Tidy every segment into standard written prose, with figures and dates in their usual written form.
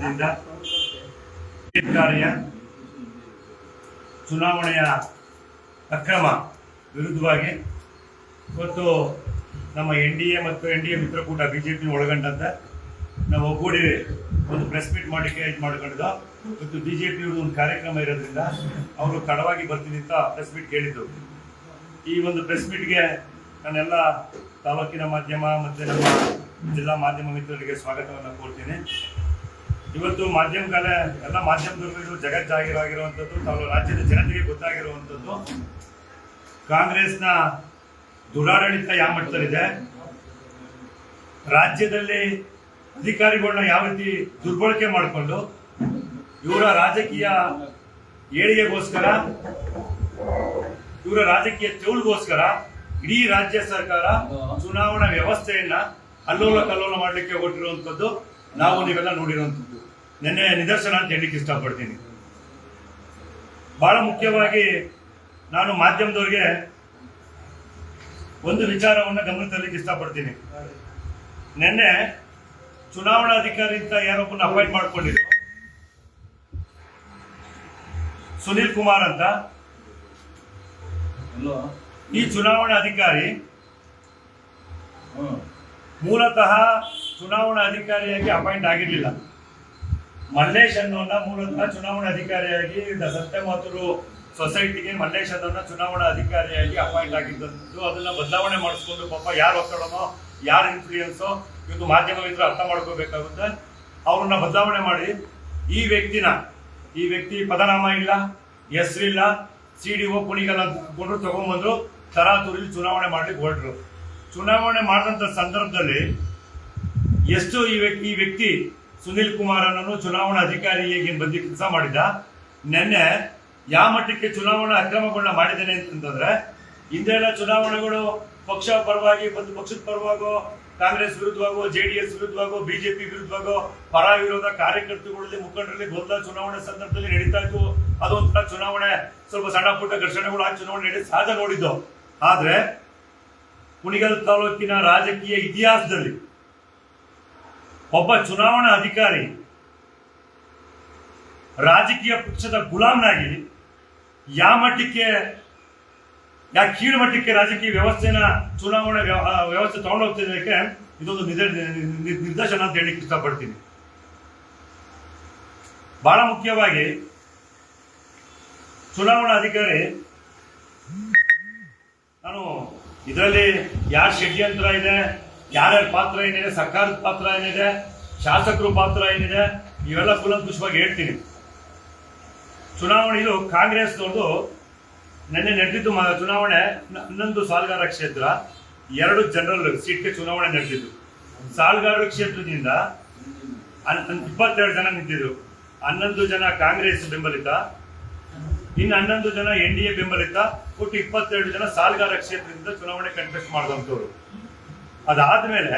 ವತಿಯಿಂದ ಕಾರ್ಯ ಚುನಾವಣೆಯ ಅಕ್ರಮ ವಿರುದ್ಧವಾಗಿ ಇವತ್ತು ನಮ್ಮ NDA ಮತ್ತು NDA ಮಿತ್ರಕೂಟ ಬಿಜೆಪಿ ಒಳಗೊಂಡಂತೆ ನಾವು ಒಗ್ಗೂಡಿ ಒಂದು ಪ್ರೆಸ್ ಮೀಟ್ ಮಾಡಲಿಕ್ಕೆ ಇದು ಮಾಡ್ಕೊಂಡಿದ್ದು. ಇವತ್ತು ಬಿಜೆಪಿ ಒಂದು ಕಾರ್ಯಕ್ರಮ ಇರೋದ್ರಿಂದ ಅವರು ತಡವಾಗಿ ಬರ್ತೀನಿ ಅಂತ ಪ್ರೆಸ್ ಮೀಟ್ ಕೇಳಿದ್ರು. ಈ ಒಂದು ಪ್ರೆಸ್ ಮೀಟ್ಗೆ ನಾನೆಲ್ಲ ತಾಲೂಕಿನ ಮಾಧ್ಯಮ ಮತ್ತು ನಮ್ಮ ಜಿಲ್ಲಾ ಮಾಧ್ಯಮ ಮಿತ್ರರಿಗೆ ಸ್ವಾಗತವನ್ನು ಕೋರ್ತೀನಿ. ಇವತ್ತು ಮಾಧ್ಯಮಗಾಲ ಎಲ್ಲ ಮಾಧ್ಯಮದವರಿಗೂ ಇದು ಜಗಜ್ಜಾಗಿರುವಂಥದ್ದು, ತಾವು ರಾಜ್ಯದ ಜನತೆಗೆ ಗೊತ್ತಾಗಿರುವಂಥದ್ದು ಕಾಂಗ್ರೆಸ್ನ ದುರಾಡಳಿತ ಯಾವ ಮಟ್ಟದಲ್ಲಿದೆ, ರಾಜ್ಯದಲ್ಲಿ ಅಧಿಕಾರಿಗಳನ್ನ ಯಾವ ರೀತಿ ದುರ್ಬಳಕೆ ಮಾಡಿಕೊಂಡು ಇವರ ರಾಜಕೀಯ ಏಳಿಗೆಗೋಸ್ಕರ, ಇವರ ರಾಜಕೀಯ ತೆವಳಿಗೋಸ್ಕರ ಇಡೀ ರಾಜ್ಯ ಸರ್ಕಾರ ಚುನಾವಣಾ ವ್ಯವಸ್ಥೆಯನ್ನ ಅಲ್ಲೋಲ ಕಲ್ಲೋಲ ಮಾಡಲಿಕ್ಕೆ ಹೊರಟಿರುವಂಥದ್ದು ನಾವು ನೀವೆಲ್ಲ ನೋಡಿರುವಂಥದ್ದು ನಿನ್ನೆ ನಿದರ್ಶನ ಅಂತ ಹೇಳಲಿಕ್ಕೆ ಇಷ್ಟಪಡ್ತೀನಿ. ಬಹಳ ಮುಖ್ಯವಾಗಿ ನಾನು ಮಾಧ್ಯಮದವ್ರಿಗೆ ಒಂದು ವಿಚಾರವನ್ನು ಗಮನ ತರಲಿಕ್ಕೆ ಇಷ್ಟಪಡ್ತೀನಿ. ನಿನ್ನೆ ಚುನಾವಣಾ ಅಧಿಕಾರಿ ಅಂತ ಯಾರೊಬ್ಬನ ಅಪಾಯಿಂಟ್ ಮಾಡ್ಕೊಂಡಿದ್ರು, ಸುನೀಲ್ ಕುಮಾರ್ ಅಂತ. ಈ ಚುನಾವಣಾ ಅಧಿಕಾರಿ ಮೂಲತಃ ಚುನಾವಣಾ ಅಧಿಕಾರಿಯಾಗಿ ಅಪಾಯಿಂಟ್ ಆಗಿರಲಿಲ್ಲ. ಮಲ್ಲೇಶ್ ಅನ್ನೋನ್ನ ಮೂಲತಃ ಚುನಾವಣಾ ಅಧಿಕಾರಿಯಾಗಿ ಸತ್ಯಮಾತೂರು ಸೊಸೈಟಿಗೆ ಮಲ್ಲೇಶ್ ಅನ್ನೋನ್ನ ಚುನಾವಣಾ ಅಧಿಕಾರಿಯಾಗಿ ಅಪಾಯಿಂಟ್ ಆಗಿದ್ದು. ಅದನ್ನ ಬದಲಾವಣೆ ಮಾಡಿಸ್ಕೊಂಡು ಪಾಪ ಯಾರು ಒತ್ತಡನೋ ಯಾರು ಇನ್ಫ್ಲೂಯೆನ್ಸೋ ಇವತ್ತು ಮಾಧ್ಯಮ ಮಿತ್ರ ಅರ್ಥ ಮಾಡ್ಕೋಬೇಕಾಗುತ್ತೆ. ಅವ್ರನ್ನ ಬದಲಾವಣೆ ಮಾಡಿ ಈ ವ್ಯಕ್ತಿ ಪದನಾಮ ಇಲ್ಲ, ಹೆಸರಿಲ್ಲ, CDO ಕುಣಿಗಲ್ ಅಂತ ತಗೊಂಡ್ಬಂದ್ರು, ತರಾತುರಿಲಿ ಚುನಾವಣೆ ಮಾಡ್ಲಿಕ್ಕೆ ಹೊರಟ್ರು. ಚುನಾವಣೆ ಮಾಡಿದಂತ ಸಂದರ್ಭದಲ್ಲಿ ಎಷ್ಟು ಈ ವ್ಯಕ್ತಿ ಸುನೀಲ್ ಕುಮಾರ್ ಅನ್ನೋನು ಚುನಾವಣಾ ಅಧಿಕಾರಿ ಹೇಗೆ ಬಂದು ಕೆಲಸ ಮಾಡಿದ, ನಿನ್ನೆ ಯಾವ ಮಟ್ಟಕ್ಕೆ ಚುನಾವಣಾ ಅಕ್ರಮಗಳನ್ನ ಮಾಡಿದ್ದೇನೆ ಅಂತಂದ್ರೆ, ಹಿಂದೆಲ್ಲ ಚುನಾವಣೆಗಳು ಪಕ್ಷ ಪರವಾಗಿ ಒಂದು ಪಕ್ಷದ ಪರವಾಗೋ, ಕಾಂಗ್ರೆಸ್ ವಿರುದ್ಧವಾಗೋ, JDS ವಿರುದ್ಧವಾಗೋ, ಬಿಜೆಪಿ ವಿರುದ್ಧವಾಗೋ, ಪರ ವಿರೋಧ ಕಾರ್ಯಕರ್ತರುಗಳಲ್ಲಿ ಮುಖಂಡರಲ್ಲಿ ಗೊಂದಲ ಚುನಾವಣೆ ಸಂದರ್ಭದಲ್ಲಿ ನಡೀತಾ ಇತ್ತು. ಅದೊಂಥರ ಚುನಾವಣೆ ಸ್ವಲ್ಪ ಸಣ್ಣ ಪುಟ್ಟ ಘರ್ಷಣೆಗಳು ಆ ಚುನಾವಣೆ ನಡೀತಿ ಸಹಜ ನೋಡಿದ್ದು. ಆದ್ರೆ ಕುಣಿಗಲ್ ತಾಲೂಕಿನ ರಾಜಕೀಯ ಇತಿಹಾಸದಲ್ಲಿ ಒಬ್ಬ ಚುನಾವಣಾ ಅಧಿಕಾರಿ ರಾಜಕೀಯ ಪಕ್ಷದ ಗುಲಾಮ್ನಾಗಿ ಕೀಳು ಮಟ್ಟಕ್ಕೆ ರಾಜಕೀಯ ವ್ಯವಸ್ಥೆನ ಚುನಾವಣಾ ವ್ಯವಸ್ಥೆ ತಗೊಂಡೋಗ್ತಿದ್ದಕ್ಕೆ ಇದೊಂದು ನಿದರ್ಶನ ಅಂತ ಹೇಳಿಕ್ಕೆ ಇಷ್ಟಪಡ್ತೀನಿ. ಬಹಳ ಮುಖ್ಯವಾಗಿ ಚುನಾವಣಾ ಅಧಿಕಾರಿ, ನಾನು ಇದರಲ್ಲಿ ಯಾರ ಷಡ್ಯಂತ್ರ ಇದೆ, ಯಾರ್ಯಾರ ಪಾತ್ರ ಏನಿದೆ, ಸರ್ಕಾರದ ಪಾತ್ರ ಏನಿದೆ, ಶಾಸಕರು ಪಾತ್ರ ಏನಿದೆ, ಇವೆಲ್ಲ ಕೂಲಂಕುಷವಾಗಿ ಹೇಳ್ತೀನಿ. ಚುನಾವಣೆ ಇದು ಕಾಂಗ್ರೆಸ್ನವ್ರದ್ದು ನಿನ್ನೆ ನಡೆದಿದ್ದು ಚುನಾವಣೆ 11 ಸಾಲಗಾರ ಕ್ಷೇತ್ರ, 2 ಜನರಲ್ ಸೀಟ್ಗೆ ಚುನಾವಣೆ ನಡೆದಿದ್ದು. ಸಾಲಗಾರ ಕ್ಷೇತ್ರದಿಂದ 22 ಜನ ನಿಂತಿದ್ರು. 11 ಜನ ಕಾಂಗ್ರೆಸ್ ಬೆಂಬಲಿತ, ಇನ್ನು 11 ಜನ NDA ಬೆಂಬಲಿತ, ಒಟ್ಟು 22 ಜನ ಸಾಲಗಾರ ಕ್ಷೇತ್ರದಿಂದ ಚುನಾವಣೆ ಕಂಟೆಸ್ಟ್ ಮಾಡಿದಂಥವ್ರು. ಅದಾದ್ಮೇಲೆ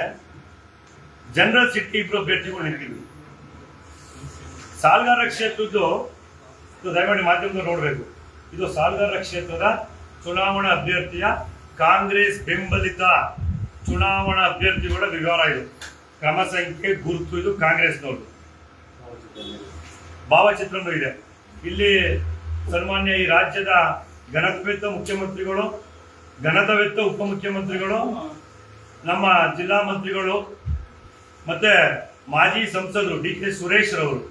ಜನರಲ್ ಸೀಟ್ಗೆ 2 ಅಭ್ಯರ್ಥಿಗಳು ನಿಂತಿದ್ರು. ಸಾಲಗಾರ ಕ್ಷೇತ್ರದ್ದು ದಯಮಾಡಿ ಮಾಧ್ಯಮದವ್ರು ನೋಡ್ಬೇಕು, ಇದು ಸಾಲಗಾರ ಕ್ಷೇತ್ರದ ಚುನಾವಣಾ ಅಭ್ಯರ್ಥಿಯ ಕಾಂಗ್ರೆಸ್ ಬೆಂಬಲಿತ ಚುನಾವಣಾ ಅಭ್ಯರ್ಥಿಗಳ ವಿವರ. ಇದು ಕ್ರಮ ಸಂಖ್ಯೆ ಗುರುತು, ಇದು ಕಾಂಗ್ರೆಸ್ನವ್ರದ್ದು ಭಾವಚಿತ್ರನೂ ಇದೆ. ಇಲ್ಲಿ ಸನ್ಮಾನ್ಯ ಈ ರಾಜ್ಯದ ಘನತ್ವೆತ್ತ ಮುಖ್ಯಮಂತ್ರಿಗಳು, ಘನತವೆತ್ತ ಉಪಮುಖ್ಯಮಂತ್ರಿಗಳು, ನಮ್ಮ ಜಿಲ್ಲಾ ಮಂತ್ರಿಗಳು, ಮತ್ತೆ ಮಾಜಿ ಸಂಸದರು DK ಸುರೇಶ್ ರವರು,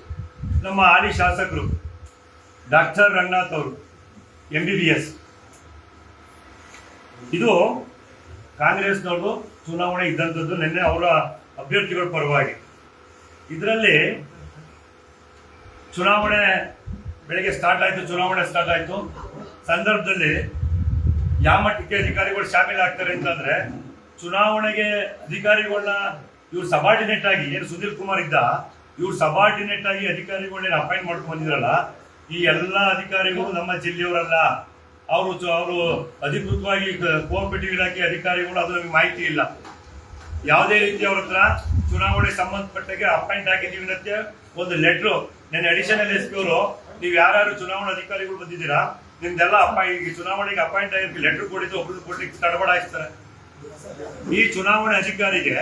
ನಮ್ಮ ಹಾಲಿ ಶಾಸಕರು ಡಾಕ್ಟರ್ ರಂಗನಾಥ್ ಅವರು MBBS. ಇದು ಕಾಂಗ್ರೆಸ್ನವ್ರದ್ದು ಚುನಾವಣೆ ಇದ್ದಂಥದ್ದು ನಿನ್ನೆ ಅವರ ಅಭ್ಯರ್ಥಿಗಳ ಪರವಾಗಿ. ಇದರಲ್ಲಿ ಚುನಾವಣೆ ಬೆಳಗ್ಗೆ ಚುನಾವಣೆ ಸ್ಟಾರ್ಟ್ ಆಯ್ತು ಸಂದರ್ಭದಲ್ಲಿ ಯಾವ ಮಟ್ಟಕ್ಕೆ ಅಧಿಕಾರಿಗಳು ಶಾಮೀಲಾಗ್ತಾರೆ ಅಂತಂದ್ರೆ, ಚುನಾವಣೆಗೆ ಅಧಿಕಾರಿಗಳನ್ನ ಇವ್ರು ಸಬಾರ್ಡಿನೇಟ್ ಆಗಿ, ಏನು ಸುನೀಲ್ ಕುಮಾರ್ ಇದ್ದ, ಇವ್ರು ಸಬಾರ್ಡಿನೇಟ್ ಆಗಿ ಅಧಿಕಾರಿಗಳನ್ನ ಅಪಾಯಿಂಟ್ ಮಾಡ್ಕೊಂಡು ಬಂದಿದ್ರಲ್ಲ, ಈ ಎಲ್ಲ ಅಧಿಕಾರಿಗಳು ನಮ್ಮ ಜಿಲ್ಲೆಯವರಲ್ಲ. ಅವರು ಅಧಿಕೃತವಾಗಿ ಕೋಆಪರೇಟಿವ್ ಇಲಾಖೆ ಅಧಿಕಾರಿಗಳು, ಅದು ನಮಗೆ ಮಾಹಿತಿ ಇಲ್ಲ. ಯಾವುದೇ ರೀತಿ ಅವ್ರ ಹತ್ರ ಚುನಾವಣೆ ಸಂಬಂಧಪಟ್ಟಾಗೆ ಅಪಾಯಿಂಟ್ ಆಗಿದ್ದೀವಿ ಅಂತ ಒಂದು ಲೆಟ್ರು ನನ್ನ ಅಡಿಷನಲ್ SP ಅವರು, ನೀವು ಯಾರು ಚುನಾವಣಾ ಅಧಿಕಾರಿಗಳು ಬಂದಿದ್ದೀರಾ, ನಿಮ್ದೆಲ್ಲ ಚುನಾವಣೆಗೆ ಅಪಾಯಿಂಟ್ ಆಗಿರೋದು ಲೆಟರ್ ಕೊಟ್ಟಿದ್ದು ಒಬ್ರು ಕೊಡ್ಲಿಕ್ಕೆ ತಡಬಡ ಹಾಕ್ತಾರೆ. ಈ ಚುನಾವಣೆ ಅಧಿಕಾರಿಗೆ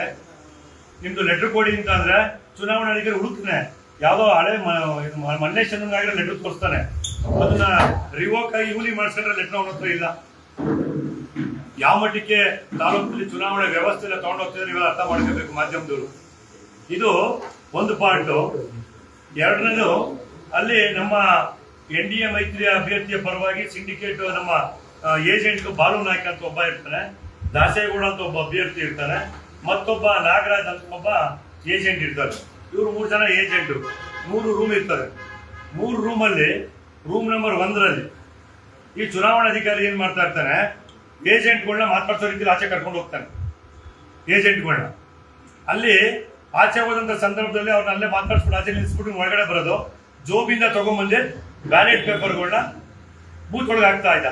ನಿಮ್ದು ಲೆಟರ್ ಕೊಡಿ ಅಂತ ಅಂದ್ರೆ ಚುನಾವಣಾ ಅಧಿಕಾರಿ ಹುಡುಕ್ತಾನೆ, ಯಾವುದೋ ಹಳೆ ಮಲ್ಲೇಶನ್ಗಾಗಿರೋ ಲೆಟರ್ ತೋರಿಸ್ತಾನೆ, ಅದನ್ನ ರಿವೋಕ್ ಆಗಿ ಇವನಿಗೆ ಮಾಡಿಸ್ಕೊಂಡ್ರೆ ಲೆಟರ್ ಅವನ ಹತ್ರ ಇಲ್ಲ. ಯಾವ ಮಟ್ಟಕ್ಕೆ ತಾಲೂಕಲ್ಲಿ ಚುನಾವಣೆ ವ್ಯವಸ್ಥೆ ಎಲ್ಲ ತಗೊಂಡೋಗ್ತಿದ್ರೆ ಇವಾಗ ಅರ್ಥ ಮಾಡ್ಕೋಬೇಕು ಮಾಧ್ಯಮದವರು. ಇದು ಒಂದು ಪಾರ್ಟು. ಎರಡನೇದು, ಅಲ್ಲಿ ನಮ್ಮ NDA ಮೈತ್ರಿಯ ಅಭ್ಯರ್ಥಿಯ ಪರವಾಗಿ ಸಿಂಡಿಕೇಟ್ ನಮ್ಮ ಏಜೆಂಟ್ ಬಾಲು ನಾಯ್ಕ ಅಂತ ಒಬ್ಬ ಇರ್ತಾನೆ, ದಾಸೇಗೌಡ ಅಂತ ಒಬ್ಬ ಅಭ್ಯರ್ಥಿ ಇರ್ತಾನೆ, ಮತ್ತೊಬ್ಬ ನಾಗರಾಜ್ ಅಂತ ಒಬ್ಬ ಏಜೆಂಟ್ ಇರ್ತಾರೆ. ಇವರು 3 ಜನ ಏಜೆಂಟು. 3 ರೂಮ್ ಇರ್ತಾರೆ. 3 ರೂಮಲ್ಲಿ ರೂಮ್ ನಂಬರ್ 1ರಲ್ಲಿ ಈ ಚುನಾವಣಾಧಿಕಾರಿ ಏನ್ ಮಾಡ್ತಾ ಇರ್ತಾನೆ, ಏಜೆಂಟ್ಗಳನ್ನ ಮಾತಾಡ್ಸೋ ರೀತಿಯಲ್ಲಿ ಆಚೆ ಕರ್ಕೊಂಡು ಹೋಗ್ತಾನೆ. ಏಜೆಂಟ್ಗಳನ್ನ ಅಲ್ಲಿ ಆಚೆ ಹೋದಂತ ಸಂದರ್ಭದಲ್ಲಿ ಅವ್ರನ್ನ ಅಲ್ಲೇ ಮಾತಾಡ್ಸ್ಬಿಟ್ಟು ಆಚೆ ನಿಲ್ಸ್ಬಿಟ್ಟು ಒಳಗಡೆ ಬರೋದು, ಜೋಬಿಂದ ತಗೊಂಬಂದು ಬ್ಯಾಲೆಟ್ ಪೇಪರ್ಗಳನ್ನ ಬೂತ್ ಒಳಗೆ ಹಾಕ್ತಾ ಇದ್ದ.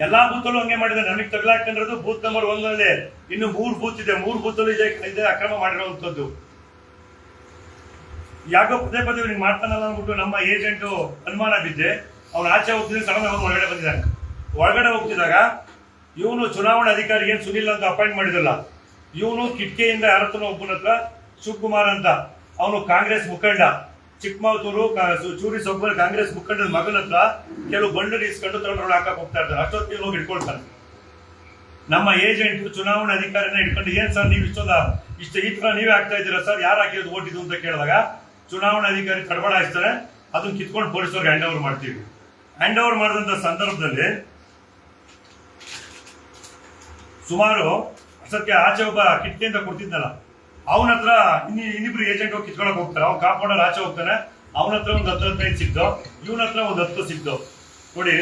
ಎಲ್ಲಾ ಬೂತಲ್ಲೂ ಹಂಗೆ ಮಾಡಿದ. ನಮಗೆ ತಗ್ಲಾಕೊಂಡಿರೋದು ಬೂತ್ ನಂಬರ್ 1ರಲ್ಲಿ ಇನ್ನು 3 ಬೂತ್ ಇದೆ. 3 ಬೂತಲ್ಲೂ ಇದೆ ಅಕ್ರಮ ಮಾಡಿರುವಂತದ್ದು. ಯಾಕೋ ಪದೇ ಪದೇ ನಿಮ್ಗೆ ಮಾಡ್ತಾನಲ್ಲ ಅಂದ್ಬಿಟ್ಟು ನಮ್ಮ ಏಜೆಂಟು ಅನುಮಾನ ಬಿದ್ದೆ ಅವ್ನು ಆಚೆ ಹೋಗ್ತಿದ್ರೆ ಸಡನ್ ಆಗಿ ಹೊರಗಡೆ ಬಂದಿದ್ದಾನೆ. ಒಳಗಡೆ ಹೋಗ್ತಿದ್ದಾಗ ಇವನು ಚುನಾವಣಾ ಅಧಿಕಾರಿ ಏನ್ ಸುನಿಲ್ ಅಂತ ಅಪಾಯಿಂಟ್ ಮಾಡಿದಲ್ಲ, ಇವನು ಕಿಟಕಿಯಿಂದ ಯಾರತ್ರ ಒಬ್ಬನ ಹತ್ರ ಶಿವಕುಮಾರ್ ಅಂತ, ಅವನು ಕಾಂಗ್ರೆಸ್ ಮುಖಂಡ, ಚಿಕ್ಕಮಗಳೂರು ಚೂರಿ ಸೊಬ್ಬರ ಕಾಂಗ್ರೆಸ್ ಮುಖಂಡದ ಮಗನ ಹತ್ರ ಕೆಲವು ಬಂಡಲ್ ಇಸ್ಕೊಂಡು ತಗೊಂಡ್ರೊಳಗೆ ಹಾಕಕ್ ಹೋಗ್ತಾ ಇರ್ತಾರೆ. ಅಷ್ಟೊತ್ತಿಗೆ ಹೋಗಿ ಇಟ್ಕೊಳ್ತಾನೆ. ನಮ್ಮ ಏಜೆಂಟ್ ಚುನಾವಣಾ ಅಧಿಕಾರಿನ ಇಟ್ಕೊಂಡು, ಏನ್ ಸರ್ ನೀವು ಈ ತರ ನೀವೇ ಆಗ್ತಾ ಇದ್ದೀರಾ ಸರ್, ಯಾರು ಹಾಕಿರೋದು ಓಟ್ ಇದು ಅಂತ ಕೇಳಿದಾಗ ಚುನಾವಣಾ ಅಧಿಕಾರಿ ತಡಬಡ ಹಾಯಿಸ್ತಾರೆ. ಅದನ್ನ ಕಿತ್ಕೊಂಡು ಪೊಲೀಸರಿಗೆ ಹ್ಯಾಂಡ್ ಓವರ್ ಮಾಡ್ತೀವಿ. ಹ್ಯಾಂಡ್ ಓವರ್ ಮಾಡಿದಂತ ಸಂದರ್ಭದಲ್ಲಿ ಸುಮಾರು ಸತ್ಯ ಆಚೆ ಒಬ್ಬ ಕಿಟಕಿಯಿಂದ ಕೊಡ್ತಿದ್ನಲ್ಲ, ಅವನ ಹತ್ರ ಇನ್ನಿಬ್ರು ಏಜೆಂಟ್ ಹೋಗಿ ಕಿತ್ಕೊಳಕ್ ಹೋಗ್ತಾರೆ. ಅವ್ನು ಕಾಪಾಡೋರು ಆಚೆ ಹೋಗ್ತಾನೆ. ಅವನ ಹತ್ರ ಒಂದು 10-15 ಸಿಕ್ತು, ಇವನ ಹತ್ರ ಒಂದು 10 ಸಿಕ್ತು. ನೋಡಿ,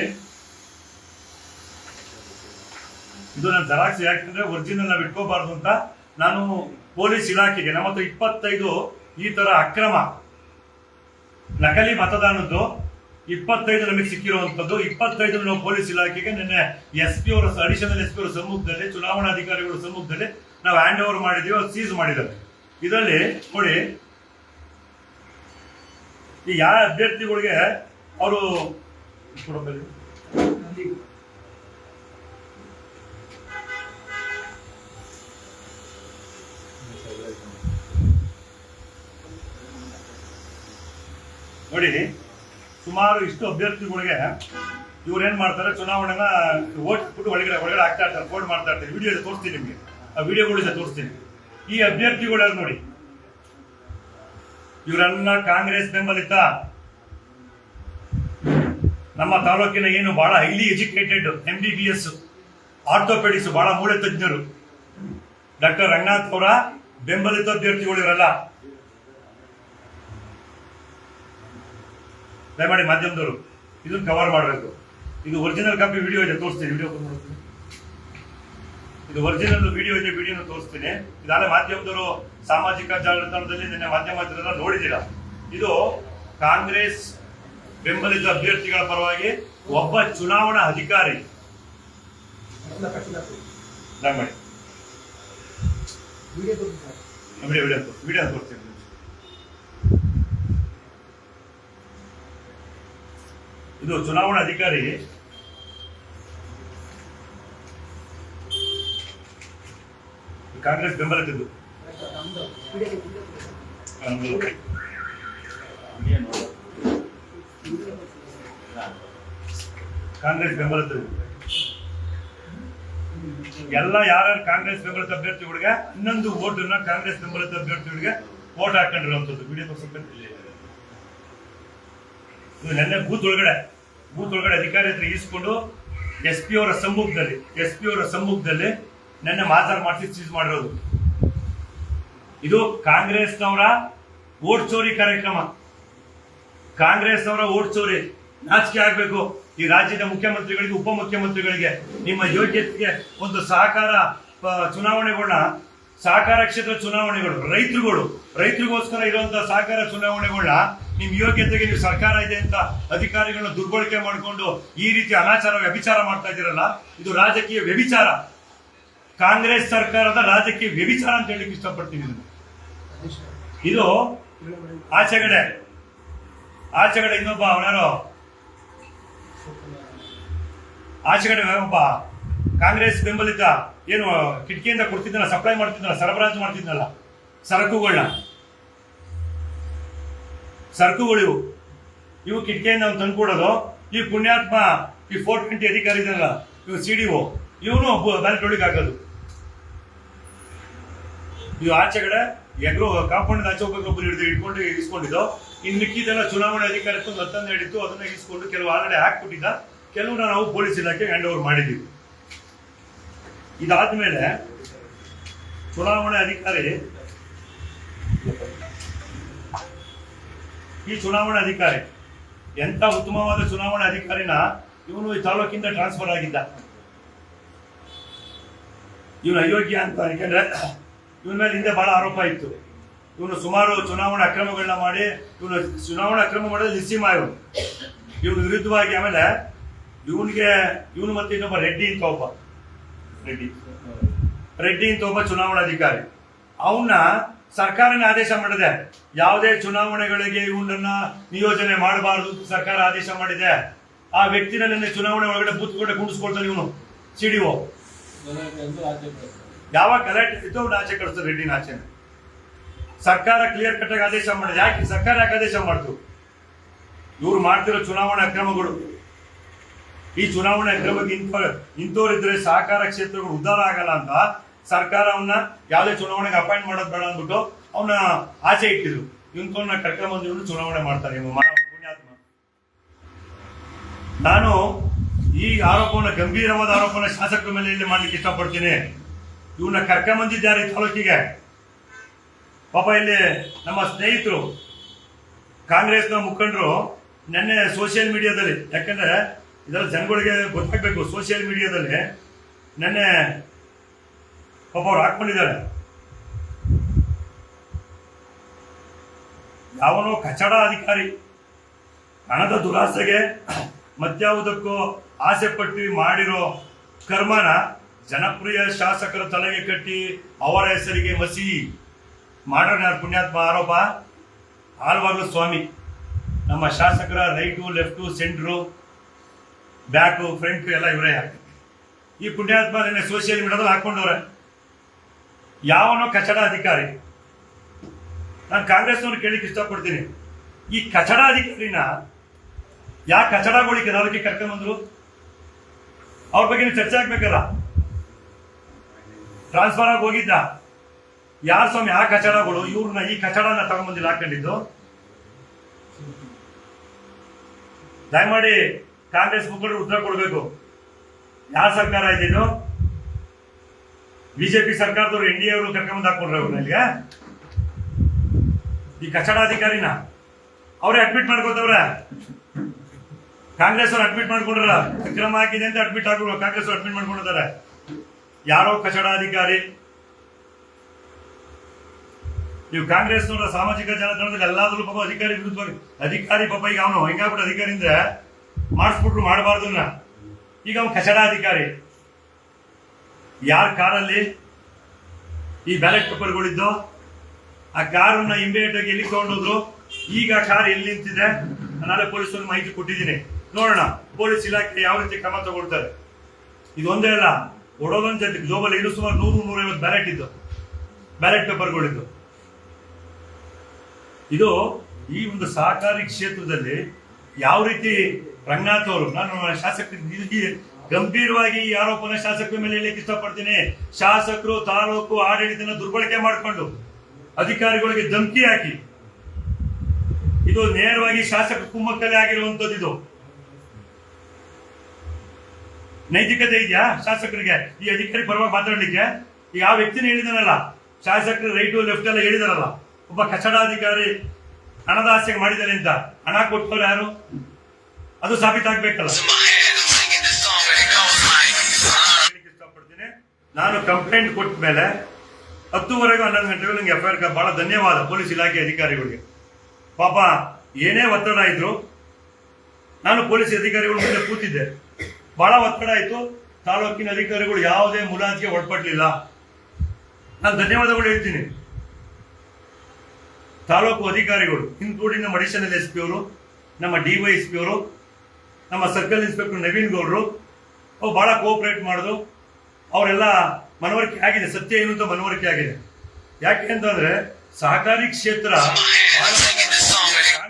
ಇದು ನನ್ನ ಜೆರಾಕ್ಸ್. ಯಾಕಂದ್ರೆ ಒರಿಜಿನಲ್ ನಾವು ಇಟ್ಕೋಬಾರ್ದು ಅಂತ ನಾನು ಪೊಲೀಸ್ ಇಲಾಖೆಗೆ, ನಮ್ಮ ಹತ್ರ 25 ಈ ತರ ಅಕ್ರಮ ನಕಲಿ ಮತದಾನದ್ದು 25 ನಮಗೆ ಸಿಕ್ಕಿರುವಂತದ್ದು. 25 ನಾವು ಪೊಲೀಸ್ ಇಲಾಖೆಗೆ ನಿನ್ನೆ SP ಅವರ ಅಡಿಷನಲ್ SP ಅವರ ಸಮ್ಮುಖದಲ್ಲಿ, ಚುನಾವಣಾಧಿಕಾರಿಗಳ ಸಮ್ಮುಖದಲ್ಲಿ ನಾವು ಹ್ಯಾಂಡ್ ಓವರ್ ಮಾಡಿದೀವಿ. ಅದು ಸೀಸ್ ಮಾಡಿದ್ದಾರೆ. ಇದರಲ್ಲಿ ನೋಡಿ, ಈ ಯಾವ ಅಭ್ಯರ್ಥಿಗಳಿಗೆ ಅವರು ನೋಡಿ, ಸುಮಾರು ಇಷ್ಟು ಅಭ್ಯರ್ಥಿಗಳಿಗೆ ಇವ್ರು ಏನ್ ಮಾಡ್ತಾರೆ, ಚುನಾವಣೆನ ಓಟ್ ಬಿಟ್ಟು ಒಳಗಡೆ ಆಗ್ತಾ ಇರ್ತಾರೆ, ಕೋಡ್ ಮಾಡ್ತಾ ಇರ್ತಾರೆ. ವಿಡಿಯೋ ತೋರಿಸ್ತೀನಿ ನಿಮ್ಗೆ, ಆ ವಿಡಿಯೋಗಳಿಂದ ತೋರಿಸ್ತೀನಿ. ಈ ಅಭ್ಯರ್ಥಿಗಳು ನೋಡಿ, ಇವರೆಲ್ಲ ಕಾಂಗ್ರೆಸ್ ಬೆಂಬಲಿತ, ನಮ್ಮ ತಾಲೂಕಿನ ಏನು ಬಹಳ ಹೈಲಿ ಎಜುಕೇಟೆಡ್ MBBS ಆರ್ಥೋಪೆಡಿಕ್ಸ್ ಬಹಳ ಮೂಳೆ ತಜ್ಞರು ಡಾಕ್ಟರ್ ರಂಗನಾಥ್ ಅವರ ಬೆಂಬಲಿತ ಅಭ್ಯರ್ಥಿಗಳು ಇವರೆಲ್ಲ. ದಯಮಾಡಿ ಮಾಧ್ಯಮದವರು ಇದನ್ನ ಕವರ್ ಮಾಡಬೇಕು. ಇದು ಒರಿಜಿನಲ್ ಕಾಪಿ ವಿಡಿಯೋ ಇದೆ, ತೋರಿಸ್ತೀನಿ. ವಿಡಿಯೋ ಇದು ಒರಿಜಿನಲ್ ವಿಡಿಯೋ ಇದೆ, ವಿಡಿಯೋನ ತೋರಿಸ್ತೀನಿ. ಇದಾದ್ರೆ ಮಾಧ್ಯಮದವರು ಸಾಮಾಜಿಕ ಜಾಲತಾಣದಲ್ಲಿ ನಿನ್ನೆ ಮಾಧ್ಯಮದವರೆಲ್ಲ ನೋಡಿದ್ದೀರಾ. ಇದು ಕಾಂಗ್ರೆಸ್ ಬೆಂಬಲಿತ ಅಭ್ಯರ್ಥಿಗಳ ಪರವಾಗಿ ಒಬ್ಬ ಚುನಾವಣಾ ಅಧಿಕಾರಿ ವಿಡಿಯೋ ತೋರಿಸ್ತೀನಿ. ಇದು ಚುನಾವಣಾ ಅಧಿಕಾರಿ ಕಾಂಗ್ರೆಸ್ ಬೆಂಬಲಿತದ್ದು. ಕಾಂಗ್ರೆಸ್ ಬೆಂಬಲಿತದ್ದು ಎಲ್ಲ ಯಾರ್ಯಾರು ಕಾಂಗ್ರೆಸ್ ಬೆಂಬಲಿತ ಅಭ್ಯರ್ಥಿಗಳಿಗೆ 11 ಓಟನ್ನ ಕಾಂಗ್ರೆಸ್ ಬೆಂಬಲಿತ ಅಭ್ಯರ್ಥಿಗಳಿಗೆ ಓಟ್ ಹಾಕೊಂಡಿರುವಂತದ್ದು. ವಿಡಿಯೋ ನೆನ್ನೆ ಬೂತ್ ಒಳಗಡೆ ಅಧಿಕಾರಿ ಹತ್ರ ಈಸ್ಕೊಂಡು SP ಅವರ ಸಮ್ಮುಖದಲ್ಲಿ ನೆನ್ನೆ ಮಾತಾಡ್ ಮಾಡಿಸಿ ಸೀಸ್ ಮಾಡಿರೋದು. ಇದು ಕಾಂಗ್ರೆಸ್ನವರ ಓಟ್ ಚೋರಿ ಕಾರ್ಯಕ್ರಮ. ಕಾಂಗ್ರೆಸ್ನವರ ಓಟ್ ಚೋರಿ. ನಾಚಿಕೆ ಆಗ್ಬೇಕು ಈ ರಾಜ್ಯದ ಮುಖ್ಯಮಂತ್ರಿಗಳಿಗೆ, ಉಪಮುಖ್ಯಮಂತ್ರಿಗಳಿಗೆ. ನಿಮ್ಮ ಯೋಗ್ಯತೆಗೆ ಒಂದು ಸಹಕಾರ ಚುನಾವಣೆಗಳನ್ನ, ಸಹಕಾರ ಕ್ಷೇತ್ರ ಚುನಾವಣೆಗಳು, ರೈತರಿಗೋಸ್ಕರ ಇರುವಂತಹ ಸಹಕಾರ ಚುನಾವಣೆಗಳನ್ನ ನಿಮ್ ಯೋಗ್ಯತೆಗೆ ನೀವು ಸರ್ಕಾರ ಇದೆ ಅಂತ ಅಧಿಕಾರಿಗಳನ್ನ ದುರ್ಬಳಕೆ ಮಾಡಿಕೊಂಡು ಈ ರೀತಿ ಅನಾಚಾರ ವ್ಯಭಿಚಾರ ಮಾಡ್ತಾ ಇದ್ದೀರಲ್ಲ, ಇದು ರಾಜಕೀಯ ವ್ಯಭಿಚಾರ. ಕಾಂಗ್ರೆಸ್ ಸರ್ಕಾರದ ರಾಜಕೀಯ ವ್ಯಭಿಚಾರ ಅಂತ ಹೇಳಲಿಕ್ಕೆ ಇಷ್ಟಪಡ್ತೀನಿ. ಇದು ಆಚೆಗಡೆ ಇನ್ನೊಬ್ಬ ಅವನಾರೋ ಆಚೆಗಡೆ ಒಬ್ಬ ಕಾಂಗ್ರೆಸ್ ಬೆಂಬಲಿತ ಏನು ಕಿಟಕಿಯಿಂದ ಕೊಡ್ತಿದ್ದಲ್ಲ, ಸಪ್ಲೈ ಮಾಡ್ತಿದ್ದಲ್ಲ, ಸರಬರಾಜು ಮಾಡ್ತಿದ್ದಲ್ಲ ಸರಕುಗಳನ್ನ, ಸರಕುಗಳು ಇವು ಕಿಟಕಿಯಿಂದ ನಾವು ತಂದ್ಕೊಡೋದು. ಈ ಪುಣ್ಯಾತ್ಮ ಈ 420 ಅಧಿಕಾರಿ ಇದಲ್ಲ, ಇವು CDO, ಇವನು ಬ್ಯಾಲೆಟ್ ಒಳಗೆ ಹಾಕೋದು. ಇವು ಆಚೆ ಕಡೆ ಎಗ್ರು ಕಾಂಪೌಂಡ್ ಆಚೆ ಹೋಗ್ಬೇಕು ಒಬ್ಬರು ಇಟ್ಕೊಂಡು ಇಸ್ಕೊಂಡಿದ್ದು. ಇನ್ನು ಮಿಕ್ಕಿದೆಲ್ಲ ಚುನಾವಣೆ ಅಧಿಕಾರಕ್ಕೆ ಮತ್ತೊಂದು ಹಿಡಿತು, ಅದನ್ನ ಇಸ್ಕೊಂಡು ಕೆಲವು ಆಲ್ರೆಡಿ ಹಾಕ್ಬಿಟ್ಟಿದ್ದ, ಕೆಲವು ನಾವು ಪೊಲೀಸ್ ಇಲಾಖೆಗೆ ಹ್ಯಾಂಡ್ ಓವರ್ ಮಾಡಿದ್ದೀವಿ. ಇದಾದ್ಮೇಲೆ ಚುನಾವಣೆ ಅಧಿಕಾರಿ, ಈ ಚುನಾವಣಾ ಅಧಿಕಾರಿ ಎಂತ ಉತ್ತಮವಾದ ಚುನಾವಣಾ ಅಧಿಕಾರಿನ ಇವನು ಈ ತಾಲೂಕಿಂದ ಟ್ರಾನ್ಸ್ಫರ್ ಆಗಿದ್ದ. ಇವನು ಅಯೋಗ್ಯ ಅಂತ, ಯಾಕೆಂದ್ರೆ ಇವನ ಮೇಲೆ ಹಿಂದೆ ಬಹಳ ಆರೋಪ ಇತ್ತು. ಇವನು ಸುಮಾರು ಚುನಾವಣಾ ಅಕ್ರಮಗಳನ್ನ ಮಾಡಿ, ಇವನು ಚುನಾವಣಾ ಅಕ್ರಮ ಮಾಡೋದು ನಿಸ್ಸೀಮ. ಇವನು ವಿರುದ್ಧವಾಗಿ ಆಮೇಲೆ ಇವನು ಮತ್ತೆ ಇನ್ನೊಬ್ಬ ರೆಡ್ಡಿ ಅಂತ ಒಬ್ಬ ಚುನಾವಣಾಧಿಕಾರಿ, ಅವನ್ನ ಸರ್ಕಾರನೇ ಆದೇಶ ಮಾಡಿದೆ ಯಾವುದೇ ಚುನಾವಣೆಗಳಿಗೆ ಇವನನ್ನ ನಿಯೋಜನೆ ಮಾಡಬಾರದು ಸರ್ಕಾರ ಆದೇಶ ಮಾಡಿದೆ. ಆ ವ್ಯಕ್ತಿನ ಚುನಾವಣೆ ಒಳಗಡೆ ಬೂತ್ ಕಡೆ ಕುಣಿಸ್ಕೊಳ್ತಾನೆ ಇವನು CDO. ಯಾವಾಗ ಗಲಾಟೆ ಇತ್ತು ಅವ್ನು ಆಚೆ ಕಳಿಸ್ತಾರೆ, ರೆಡ್ಡಿನ ಆಚೆ. ಸರ್ಕಾರ ಕ್ಲಿಯರ್ ಕಟ್ ಆಗಿ ಆದೇಶ ಮಾಡಿದೆ. ಯಾಕೆ ಸರ್ಕಾರ ಯಾಕೆ ಆದೇಶ ಮಾಡ್ತು? ಇವ್ರು ಮಾಡ್ತಿರೋ ಚುನಾವಣಾ ಅಕ್ರಮಗಳು, ಈ ಚುನಾವಣೆ ಅಕ್ರಮಕ್ಕೆ ಇಂಥವ್ರಿದ್ರೆ ಸಹಕಾರ ಕ್ಷೇತ್ರಗಳು ಉದ್ಧಾರ ಆಗಲ್ಲ ಅಂತ ಸರ್ಕಾರ ಅವನ್ನ ಯಾವುದೇ ಚುನಾವಣೆಗೆ ಅಪಾಯಿಂಟ್ ಮಾಡೋದು ಬೇಡ ಅಂದ್ಬಿಟ್ಟು ಅವನ್ನ ಆಚೆ ಇಟ್ಟಿದ್ರು. ಇಂಥವ್ರನ್ನ ಕರ್ಕೊಂಡ್ಬಂದು ಇವನು ಚುನಾವಣೆ ಮಾಡ್ತಾರೆ ಪುಣ್ಯಾತ್ಮ. ನಾನು ಈ ಆರೋಪವನ್ನ, ಗಂಭೀರವಾದ ಆರೋಪನ ಶಾಸಕರ ಮೇಲೆ ಇಲ್ಲಿ ಮಾಡ್ಲಿಕ್ಕೆ ಇಷ್ಟಪಡ್ತೀನಿ. ಇವನ್ನ ಕರ್ಕೊಂಬಂದಿದ್ದಾರೆ ಈ ತಾಲೂಕಿಗೆ. ಪಾಪ ಇಲ್ಲಿ ನಮ್ಮ ಸ್ನೇಹಿತರು ಕಾಂಗ್ರೆಸ್ನ ಮುಖಂಡರು ನೆನ್ನೆ ಸೋಷಿಯಲ್ ಮೀಡಿಯಾದಲ್ಲಿ, ಯಾಕಂದ್ರೆ ಇದೆಲ್ಲ ಜನಗಳಿಗೆ ಗೊತ್ತಾಗಬೇಕು, ಸೋಷಿಯಲ್ ಮೀಡಿಯಾದಲ್ಲಿ ನೆನ್ನೆ ಪಾಪ ಅವ್ರು ಹಾಕೊಂಡಿದ್ದಾರೆ. ಯಾವನೋ ಕಚಡ ಅಧಿಕಾರಿ ಹಣದ ದುರಾಸೆಗೆ ಮತ್ಯಾವುದಕ್ಕೂ ಆಸೆ ಪಟ್ಟು ಮಾಡಿರೋ ಕರ್ಮನ ಜನಪ್ರಿಯ ಶಾಸಕರ ತಲೆಗೆ ಕಟ್ಟಿ ಅವರ ಹೆಸರಿಗೆ ಮಸಿ ಮಾಡೋಣ. ಪುಣ್ಯಾತ್ಮ ಆರೋಪ ಆಲ್ವಾಗ್ಲು ಸ್ವಾಮಿ, ನಮ್ಮ ಶಾಸಕರ right left centre back front ಎಲ್ಲ ಇವರೇ. ಈ ಪುಣ್ಯಾತ್ಮ ನೆನ್ನೆ ಸೋಷಿಯಲ್ ಮೀಡಿಯಾದಲ್ಲಿ ಹಾಕೊಂಡವ್ರೆ ಯಾವನೋ ಕಚಡ ಅಧಿಕಾರಿ. ನಾನು ಕಾಂಗ್ರೆಸ್ನವ್ರು ಕೇಳಿಕ್ಕೆ ಇಷ್ಟಪಡ್ತೀನಿ, ಈ ಕಚಡ ಅಧಿಕಾರಿನ ಯಾಕೆ ಕಚಡಗಳಿಗೆ ಅದಕ್ಕೆ ಕರ್ಕೊಂಡ್ಬಂದ್ರು? ಅವ್ರ ಬಗ್ಗೆ ಚರ್ಚೆ ಆಗ್ಬೇಕಲ್ಲ. ಟ್ರಾನ್ಸ್ಫರ್ ಆಗಿ ಹೋಗಿದ್ದ ಯಾರು ಸ್ವಾಮಿ ಆ ಕಚಡಗಳು? ಇವ್ರನ್ನ ಈ ಕಚಡನ ತಗೊಂಡ್ಬಂದಿಲ್ಲ ಹಾಕೊಂಡಿದ್ದು. ದಯಮಾಡಿ ಕಾಂಗ್ರೆಸ್ ಮುಖಂಡರು ಉತ್ತರ ಕೊಡಬೇಕು. ಯಾವ ಸರ್ಕಾರ ಇದ್ದಿದ್ದು? ಬಿಜೆಪಿ ಸರ್ಕಾರದವರು NDA ಅವರು ಕರ್ಕೊಂಡ್ಬಂದು ಹಾಕೊಂಡ್ರೆ ಅವ್ರನ್ನ ಇಲ್ಲಿಗೆ. ಈ ಕಚಡಾಧಿಕಾರಿನ ಅವರೇ ಅಡ್ಮಿಟ್ ಮಾಡ್ಕೋತವ್ರೆ. ಕಾಂಗ್ರೆಸ್ ಅವ್ರು ಅಡ್ಮಿಟ್ ಮಾಡ್ಕೊಂಡ್ರ, ಅಕ್ರಮ ಆಗಿದೆ ಅಂತ ಅಡ್ಮಿಟ್ ಆಗ್ಬಿಡುವ ಕಾಂಗ್ರೆಸ್ ಅವ್ರು ಅಡ್ಮಿಟ್ ಮಾಡ್ಕೊಂಡಿದ್ದಾರೆ. ಯಾರೋ ಕಚಡಾಧಿಕಾರಿ. ನೀವು ಕಾಂಗ್ರೆಸ್ನವರ ಸಾಮಾಜಿಕ ಜಾಲತಾಣದಲ್ಲಿ ಎಲ್ಲಾದ್ರೂ ಪಾಪ ಅಧಿಕಾರಿ ವಿರುದ್ಧವಾಗಿ, ಅಧಿಕಾರಿ ಪಾಪ ಈಗ ಅವನು ಹಿಂಗಾಗ್ಬಿಟ್ಟು ಅಧಿಕಾರಿಯಿಂದ ಮಾಡಿಸ್ಬಿಟ್ರು, ಮಾಡಬಾರ್ದು. ಈಗ ಅವನು ಕಚಡಾಧಿಕಾರಿ. ಯಾರ ಕಾರಲ್ಲಿ ಈ ಬ್ಯಾಲೆಟ್ ಪೇಪರ್ಗಳಿದ್ದು ಆ ಕಾರನ್ನ ಇಮಿಡಿಯೇಟ್ ಆಗಿ ಎಲ್ಲಿ ತಗೊಂಡೋದ್ರು? ಈಗ ಕಾರ್ ಎಲ್ಲಿ ನಿಂತಿದೆ? ನಾಳೆ ಪೊಲೀಸರು ಮಾಹಿತಿ ಕೊಟ್ಟಿದ್ದೀನಿ, ನೋಡೋಣ ಪೊಲೀಸ್ ಇಲಾಖೆ ಯಾವ ರೀತಿ ಕ್ರಮ ತಗೊಳ್ತಾರೆ. ಇದೊಂದೇ ಅಲ್ಲ, ಒಡೋದೊಂದು ಜೊತೆ ಗ್ಲೋಬಲ್ ಇನ್ನು ಸುಮಾರು 100-150 ಬ್ಯಾಲೆಟ್ ಇದ್ದು, ಬ್ಯಾಲೆಟ್ ಪೇಪರ್ಗಳಿದ್ದು. ಇದು ಈ ಒಂದು ಸಹಕಾರಿ ಕ್ಷೇತ್ರದಲ್ಲಿ ಯಾವ ರೀತಿ ರಂಗನಾಥ್ ಅವರು, ನಾನು ಶಾಸಕರಿಗೆ ಗಂಭೀರವಾಗಿ ಈ ಆರೋಪನ ಶಾಸಕರ ಮೇಲೆ ಹೇಳಲಿಕ್ಕೆ ಇಷ್ಟಪಡ್ತೀನಿ. ಶಾಸಕರು ತಾಲೂಕು ಆಡಳಿತನ ದುರ್ಬಳಕೆ ಮಾಡಿಕೊಂಡು ಅಧಿಕಾರಿಗಳಿಗೆ ಧಮಕಿ ಹಾಕಿ, ಇದು ನೇರವಾಗಿ ಶಾಸಕ ಕುಮ್ಮಕ್ಕಲ್ಲೇ ಆಗಿರುವಂತದ್ದು. ಇದು ನೈತಿಕತೆ ಇದೆಯಾ ಶಾಸಕರಿಗೆ ಈ ಅಧಿಕಾರಿ ಪರವಾಗಿ ಮಾತಾಡ್ಲಿಕ್ಕೆ? ಈಗ ಆ ವ್ಯಕ್ತಿನ ಹೇಳಿದಾನಲ್ಲ, ಶಾಸಕರು ರೈಟು ಲೆಫ್ಟ್ ಎಲ್ಲ ಹೇಳಿದಾರಲ್ಲ, ಒಬ್ಬ ಕಚಡಾಧಿಕಾರಿ ಹಣದ ಆಸೆಗೆ ಮಾಡಿದ್ದಾನೆ ಅಂತ. ಹಣ ಕೊಟ್ಟವ್ರು ಯಾರು? ಅದು ಸಾಬೀತಾಗ್ಬೇಕಲ್ಲ. ಇಷ್ಟಪಡ್ತೀನಿ. ನಾನು ಕಂಪ್ಲೇಂಟ್ ಕೊಟ್ಟ ಮೇಲೆ 10:30 11 ಗಂಟೆಗೆ ನಂಗೆ FIR ಬಹಳ ಧನ್ಯವಾದ ಪೊಲೀಸ್ ಇಲಾಖೆ ಅಧಿಕಾರಿಗಳಿಗೆ. ಪಾಪ ಏನೇ ಒತ್ತಡ ಇದ್ರು, ನಾನು ಪೊಲೀಸ್ ಅಧಿಕಾರಿಗಳ ಮುಂದೆ ಕೂತಿದ್ದೆ, ಬಹಳ ಒತ್ತಡ ಆಯ್ತು. ತಾಲೂಕಿನ ಅಧಿಕಾರಿಗಳು ಯಾವುದೇ ಮುಲಾಜಿಗೆ ಒಳಪಡಲಿಲ್ಲ. ನಾನು ಧನ್ಯವಾದಗಳು ಹೇಳ್ತೀನಿ. ತಾಲೂಕು ಅಧಿಕಾರಿಗಳು ಇನ್ಕ್ಲೂಡಿಂಗ್ ನಮ್ಮ ಅಡಿಷನಲ್ SP ಅವರು, ನಮ್ಮ DYSP ಅವರು, ನಮ್ಮ ಸರ್ಕಲ್ ಇನ್ಸ್ಪೆಕ್ಟರ್ ನವೀನ್ ಗೌಡ್ರು, ಅವು ಬಹಳ ಕೋಆಪರೇಟ್ ಮಾಡಿದ್ರು. ಅವರೆಲ್ಲ ಮನವರಿಕೆ ಆಗಿದೆ, ಸತ್ಯ ಏನು ಅಂತ ಮನವರಿಕೆ ಆಗಿದೆ. ಯಾಕೆ ಅಂತಂದ್ರೆ ಸಹಕಾರಿ ಕ್ಷೇತ್ರ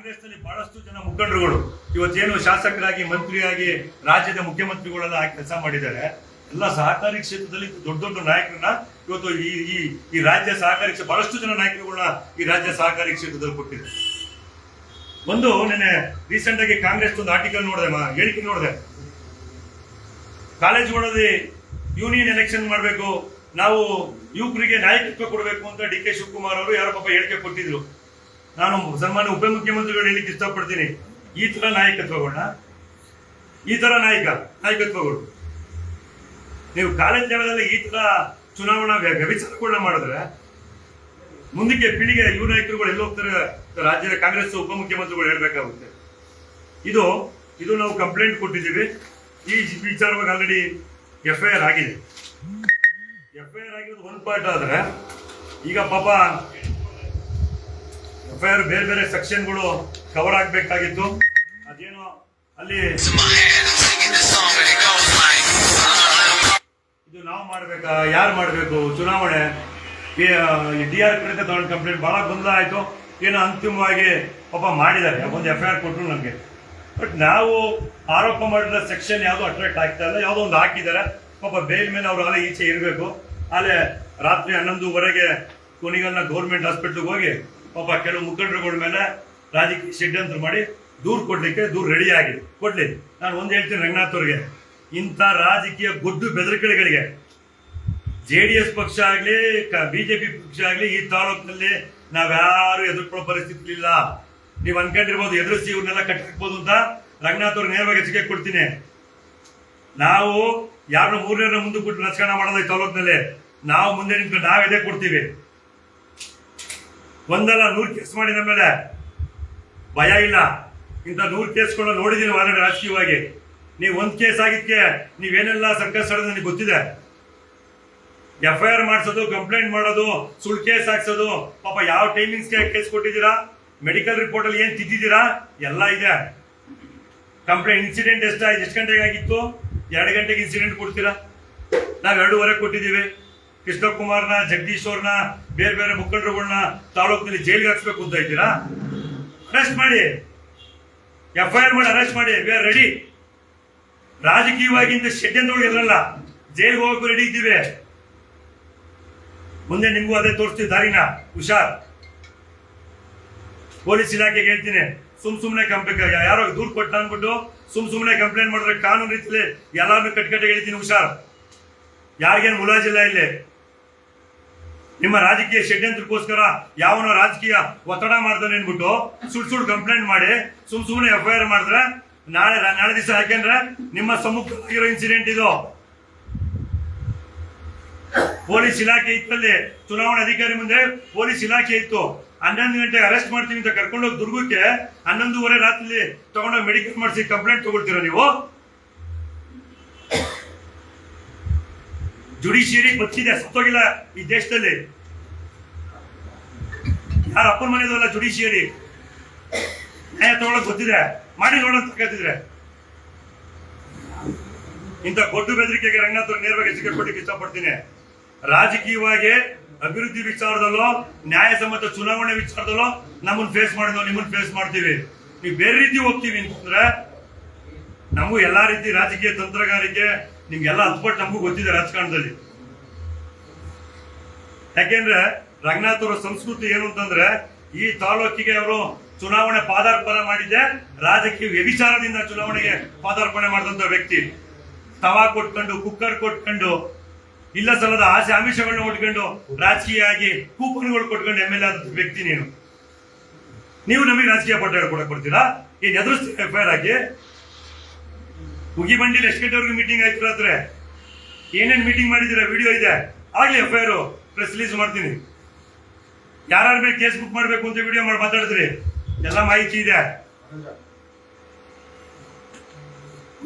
ಕಾಂಗ್ರೆಸ್ನಲ್ಲಿ ಬಹಳಷ್ಟು ಜನ ಮುಖಂಡರುಗಳು ಇವತ್ತೇನು ಶಾಸಕರಾಗಿ ಮಂತ್ರಿಯಾಗಿ ರಾಜ್ಯದ ಮುಖ್ಯಮಂತ್ರಿಗಳೆಲ್ಲ ಕೆಲಸ ಮಾಡಿದ್ದಾರೆ. ಎಲ್ಲ ಸಹಕಾರಿ ಕ್ಷೇತ್ರದಲ್ಲಿ ದೊಡ್ಡ ದೊಡ್ಡ ನಾಯಕರನ್ನ ಇವತ್ತು ಈ ರಾಜ್ಯ ಸಹಕಾರಿ ಬಹಳಷ್ಟು ಜನ ನಾಯಕರುಗಳನ್ನ ಈ ರಾಜ್ಯ ಸಹಕಾರಿ ಕ್ಷೇತ್ರದಲ್ಲಿ ಕೊಟ್ಟಿದೆ. ಒಂದು ನೆನೆ ರೀಸೆಂಟ್ ಆಗಿ ಕಾಂಗ್ರೆಸ್ ಒಂದು ಆರ್ಟಿಕಲ್ ನೋಡಿದೆ, ಹೇಳಿಕೆ ನೋಡಿದೆ. ಕಾಲೇಜುಗಳಲ್ಲಿ ಯೂನಿಯನ್ ಎಲೆಕ್ಷನ್ ಮಾಡಬೇಕು, ನಾವು ಯುವಕರಿಗೆ ನಾಯಕತ್ವ ಕೊಡಬೇಕು ಅಂತ ಡಿ.ಕೆ. ಶಿವಕುಮಾರ್ ಅವರು ಯಾರೋ ಪಾಪ ಹೇಳಿಕೆ ಕೊಟ್ಟಿದ್ರು. ನಾನು ಸನ್ಮಾನ್ಯ ಉಪಮುಖ್ಯಮಂತ್ರಿಗಳು ಹೇಳಿಕ್ಕೆ ಇಷ್ಟಪಡ್ತೀನಿ, ಈ ತರ ನಾಯಕತ್ವಗಳನ್ನ, ಈ ತರ ನಾಯಕತ್ವಗಳು ನೀವು ಕಾಲೇಜ್ ಲೆವೆಲಲ್ಲಿ ಈ ತರ ಚುನಾವಣಾ ವ್ಯಭಿಚಾರಗಳನ್ನ ಮಾಡಿದ್ರೆ ಮುಂದಕ್ಕೆ ಪೀಳಿಗೆ ಯುವ ನಾಯಕರುಗಳು ಎಲ್ಲಿ ಹೋಗ್ತಾರೆ? ರಾಜ್ಯದ ಕಾಂಗ್ರೆಸ್ ಉಪಮುಖ್ಯಮಂತ್ರಿಗಳು ಹೇಳ್ಬೇಕಾಗುತ್ತೆ. ಇದು ನಾವು ಕಂಪ್ಲೇಂಟ್ ಕೊಟ್ಟಿದ್ದೀವಿ. ಈ ವಿಚಾರವಾಗಿ ಆಲ್ರೆಡಿ FIR ಆಗಿದೆ. FIR ಆಗಿರೋದು ಒಂದು ಪಾರ್ಟ್ ಆದ್ರೆ ಈಗ ಪಾಪ FIR ಬೇರೆ ಬೇರೆ ಸೆಕ್ಷನ್ಗಳು ಕವರ್ ಆಗ್ಬೇಕಾಗಿತ್ತು. ಅದೇನೋ ಅಲ್ಲಿ ಇದು ನಾವು ಮಾಡ್ಬೇಕಾ, ಯಾರು ಮಾಡ್ಬೇಕು? ಚುನಾವಣೆ DR ಕಡೆಯಿಂದ ತಗೊಂಡು ಕಂಪ್ಲೇಂಟ್ ಬಹಳ ಗೊಂದಲ ಆಯ್ತು. ಏನೋ ಅಂತಿಮವಾಗಿ ಪಾಪ ಮಾಡಿದ್ದಾರೆ, ಒಂದು FIR ಕೊಟ್ಟರು ನಮಗೆ. ಬಟ್ ನಾವು ಆರೋಪ ಮಾಡಿರೋ ಸೆಕ್ಷನ್ ಯಾವುದು ಅಟ್ರಾಕ್ಟ್ ಆಗ್ತಾ ಇಲ್ಲ, ಯಾವುದೋ ಒಂದು ಹಾಕಿದ್ದಾರೆ. ಪಾಪ ಬೇಲ್ ಮೇಲೆ ಅವ್ರು ಅಲ್ಲೇ ಈಚೆ ಇರಬೇಕು. ಅಲ್ಲೇ ರಾತ್ರಿ 11:30 ಕೊನಿಗಲ್ನ ಗೌರ್ಮೆಂಟ್ ಹಾಸ್ಪಿಟ್ಲಿಗೆ ಹೋಗಿ ಪಾಪ ಕೆಲವು ಮುಖಂಡರುಗಳ ಮೇಲೆ ರಾಜಕೀಯ ಷಡ್ಯಂತ್ರ ಮಾಡಿ ದೂರು ಕೊಡ್ಲಿಕ್ಕೆ ರೆಡಿ ಆಗಿದೆ. ಕೊಡ್ಲಿ. ನಾನು ಒಂದು ಹೇಳ್ತೀನಿ ರಂಗನಾಥ್ ಅವ್ರಿಗೆ, ಇಂಥ ರಾಜಕೀಯ ಗೊಡ್ಡು ಬೆದರಿಕೆಗಳಿಗೆ JDS ಪಕ್ಷ ಆಗ್ಲಿ BJP ಪಕ್ಷ ಆಗ್ಲಿ ಈ ತಾಲೂಕಿನಲ್ಲಿ ನಾವ್ಯಾರು ಎದುರ್ಕೊಳ್ಳೋ ಪರಿಸ್ಥಿತಿ ಇಲ್ಲ. ನೀವು ಅನ್ಕೊಂಡಿರ್ಬೋದು ಎದುರಿಸಿ ಇವ್ರನ್ನೆಲ್ಲ ಕಟ್ಟಿರ್ಬೋದು ಅಂತ. ರಂಗನಾಥ್ ಅವ್ರಿಗೆ ನೇರವಾಗಿ ಎಚ್ಚರಿಕೆ ಕೊಡ್ತೀನಿ, ನಾವು ಯಾರನ್ನ ಮೂರನೇ ಮುಂದೆ ಕೊಟ್ಟು ರಾಜಕಾರಣ ಮಾಡೋದು ಈ ತಾಲೂಕಿನಲ್ಲಿ. ನಾವು ಮುಂದೆ ನಿಂತ್ಕೊಂಡು ನಾವು ಎದೆ ಕೊಡ್ತೀವಿ. ಒಂದಲ್ಲ 100 ಕೇಸ್ ಮಾಡಿದ ಮೇಲೆ ಭಯ ಇಲ್ಲ. ಇಂಥ 100 ಕೇಸ್ಗಳನ್ನ ನೋಡಿದೀನಿ ಆಲ್ರೆಡಿ ರಾಜಕೀಯವಾಗಿ. ನೀವು ಒಂದು ಕೇಸ್ ಆಗಿದ್ಕೆ ನೀವೇನೆಲ್ಲ ಸರ್ಕಸ್ ಆಡೋದು ನನಗೆ ಗೊತ್ತಿದೆ. FIR ಮಾಡಿಸೋದು, ಕಂಪ್ಲೇಂಟ್ ಮಾಡೋದು, ಸುಳ್ಳು ಕೇಸ್ ಹಾಕ್ಸೋದು, ಪಾಪ ಯಾವ ಟೈಮಿಂಗ್ಸ್ಗೆ ಕೇಸ್ ಕೊಟ್ಟಿದ್ದೀರಾ, ಮೆಡಿಕಲ್ ರಿಪೋರ್ಟ್ ಅಲ್ಲಿ ಏನ್ ತಿದ್ದಿದ್ದೀರಾ ಎಲ್ಲ ಇದೆ. ಕಂಪ್ಲೇಂಟ್ ಇನ್ಸಿಡೆಂಟ್ ಎಷ್ಟು ಗಂಟೆಗೆ ಆಗಿತ್ತು? 2 ಗಂಟೆಗೆ ಇನ್ಸಿಡೆಂಟ್ ಕೊಡ್ತೀರಾ? ನಾವು 2:30 ಕೊಟ್ಟಿದ್ದೀವಿ. ಕೃಷ್ಣಕುಮಾರ್ನ, ಜಗದೀಶ್ ಅವ್ರನ್ನ, ಬೇರೆ ಬೇರೆ ಮುಖಂಡರುಗಳನ್ನ ತಾಲೂಕಿನಲ್ಲಿ ಜೈಲಿಗೆ ಹಾಕ್ಸ್ಬೇಕು ಅಂತ ಇದ್ದೀರಾ? ಅರೆಸ್ಟ್ ಮಾಡಿ, FIR ಮಾಡಿ ಅರೆಸ್ಟ್ ಮಾಡಿ. We are ready. ರಾಜಕೀಯವಾಗಿ ಇಂಥ ಷಡ್ಯಂತ್ರಗಳು ಇರಲ್ಲ. ಜೈಲಿಗೆ ಹೋಗಕ್ಕೂ ರೆಡಿ ಇದ್ದೀವಿ. ಮುಂದೆ ನಿಮ್ಗೂ ಅದೇ ತೋರಿಸ್ತೀವಿ ದಾರಿನ. ಹುಷಾರ್. ಪೊಲೀಸ್ ಇಲಾಖೆಗೆ ಹೇಳ್ತೀನಿ, ಸುಮ್ನೆ ಯಾರೋ ದೂರು ಕೊಟ್ಟ ಅಂದ್ಬಿಟ್ಟು ಸುಮ್ನೆ ಕಂಪ್ಲೇಂಟ್ ಮಾಡಿದ್ರೆ ಕಾನೂನು ರೀತಿಯಲ್ಲಿ ಎಲ್ಲಾರನ್ನೂ ಕಟ್ಕಟ್ಟೆ ಹೇಳ್ತೀನಿ. ಹುಷಾರ್. ಯಾರಿಗೇನು ಮುಲಾಜಿಲ್ಲ ಇಲ್ಲಿ. ನಿಮ್ಮ ರಾಜಕೀಯ ಷಡ್ಯಂತ್ರಕ್ಕೋಸ್ಕರ ಯಾವನೋ ರಾಜಕೀಯ ಒತ್ತಡ ಮಾಡ್ತಾನೆ ಅನ್ಬಿಟ್ಟು ಸುಳ್ಳು ಕಂಪ್ಲೇಂಟ್ ಮಾಡಿ ಸುಮ್ನೆ FIR ಮಾಡಿದ್ರೆ ನಾಳೆ ದಿವಸ ಯಾಕೆಂದ್ರೆ ನಿಮ್ಮ ಸಮ್ಮುಖವಾಗಿರೋ ಇನ್ಸಿಡೆಂಟ್ ಇದು. ಪೊಲೀಸ್ ಇಲಾಖೆ ಇತ್ತಲ್ಲಿ, ಚುನಾವಣಾ ಅಧಿಕಾರಿ ಮುಂದೆ ಪೊಲೀಸ್ ಇಲಾಖೆ ಇತ್ತು. 11 ಗಂಟೆಗೆ ಅರೆಸ್ಟ್ ಮಾಡ್ತೀವಿ ಅಂತ ಕರ್ಕೊಂಡೋಗಿ ದುರ್ಗಕ್ಕೆ 11:30 ರಾತ್ರಿ ತಗೊಂಡೋಗಿ ಮೆಡಿಕಲ್ ಮಾಡಿಸಿ ಕಂಪ್ಲೇಂಟ್ ತಗೊಳ್ತೀರಾ ನೀವು? ಜುಡಿಷಿಯರಿ ಬದುಕಿದೆ, ಸತ್ತೋಗಿಲ್ಲ ಈ ದೇಶದಲ್ಲಿ. ಯಾರ ಅಪ್ಪನ ಮನೆಯದಲ್ಲ ಜುಡಿಷಿಯರಿ. ನ್ಯಾಯ ತಗೊಳಕ್ ಗೊತ್ತಿದೆ, ಮಾಡಿ ನೋಡೋಣ ತಗೋತಿದ್ರೆ. ಇಂಥ ಗೊಡ್ಡು ಬೆದರಿಕೆಗೆ ರಂಗನಾಥ್ ನೇರವಾಗಿ ಎಚ್ಚರಿಕೆ ಕೊಡ್ಲಿಕ್ಕೆ ಇಷ್ಟಪಡ್ತೀನಿ. ರಾಜಕೀಯವಾಗಿ ಅಭಿವೃದ್ಧಿ ವಿಚಾರದಲ್ಲೋ ನ್ಯಾಯಸಮ್ಮತ ಚುನಾವಣೆ ವಿಚಾರದಲ್ಲೋ ನಮ್ಮನ್ನು ಫೇಸ್ ಮಾಡಿದ್ವು, ನಿಮ್ಮನ್ನು ಫೇಸ್ ಮಾಡ್ತೀವಿ. ನೀವು ಬೇರೆ ರೀತಿ ಹೋಗ್ತೀವಿ ಅಂತಂದ್ರೆ ನಮಗೂ ಎಲ್ಲಾ ರೀತಿ ರಾಜಕೀಯ ತಂತ್ರಗಾರಿಕೆ ನಿಮ್ಗೆಲ್ಲ ಹತ್ಪಟ್ಟು ನಮಗೂ ಗೊತ್ತಿದೆ ರಾಜಕಾರಣದಲ್ಲಿ. ಯಾಕೆಂದ್ರೆ ರಂಗನಾಥ್ ಅವರ ಸಂಸ್ಕೃತಿ ಏನು ಅಂತಂದ್ರೆ ಈ ತಾಲೂಕಿಗೆ ಅವರು ಚುನಾವಣೆ ಪಾದಾರ್ಪಣೆ ಮಾಡಿದ್ದೆ ರಾಜಕೀಯ ವ್ಯಭಿಚಾರದಿಂದ ಚುನಾವಣೆಗೆ ಪಾದಾರ್ಪಣೆ ಮಾಡಿದಂತ ವ್ಯಕ್ತಿ. ತವಾ ಕೊಟ್ಕೊಂಡು, ಕುಕ್ಕರ್ ಕೊಟ್ಕೊಂಡು, ಇಲ್ಲ ಸಲ್ಲದ ಆಸೆ ಆಮಿಷಗಳನ್ನ ಕೊಟ್ಕೊಂಡು, ರಾಜಕೀಯ ಆಗಿ ಕೂಪನ್ಗಳು ಕೊಟ್ಕೊಂಡು MLA ಆದ ವ್ಯಕ್ತಿ ನೀವು ನಮಗೆ ರಾಜಕೀಯ ಪಟ್ಟ ಹೇಳ್ಕೊಡಕ್ ಬರ್ತೀರಾ? ಏನ್ ಎದುರಿಸ್ತೀರಾ FIR ಆಗಿ? ಉಗಿಬಂಡಿಲಿ ಎಷ್ಟು ಗಂಟೆವರೆಗೂ ಮೀಟಿಂಗ್ ಆಯ್ತು ರಾತ್ರಿ? ಏನೇನ್ ಮೀಟಿಂಗ್ ಮಾಡಿದ್ದೀರಾ? ವಿಡಿಯೋ ಇದೆ. ಆಗ್ಲಿ FIR ಪ್ರೆಸ್ ರಿಲೀಸ್ ಮಾಡ್ತೀನಿ. ಯಾರ ಮೇಲೆ ಕೇಸ್ ಬುಕ್ ಮಾಡ್ಬೇಕು ಅಂತ ವಿಡಿಯೋ ಮಾಡಿ ಮಾತಾಡಿದ್ರಿ, ಎಲ್ಲ ಮಾಹಿತಿ ಇದೆ.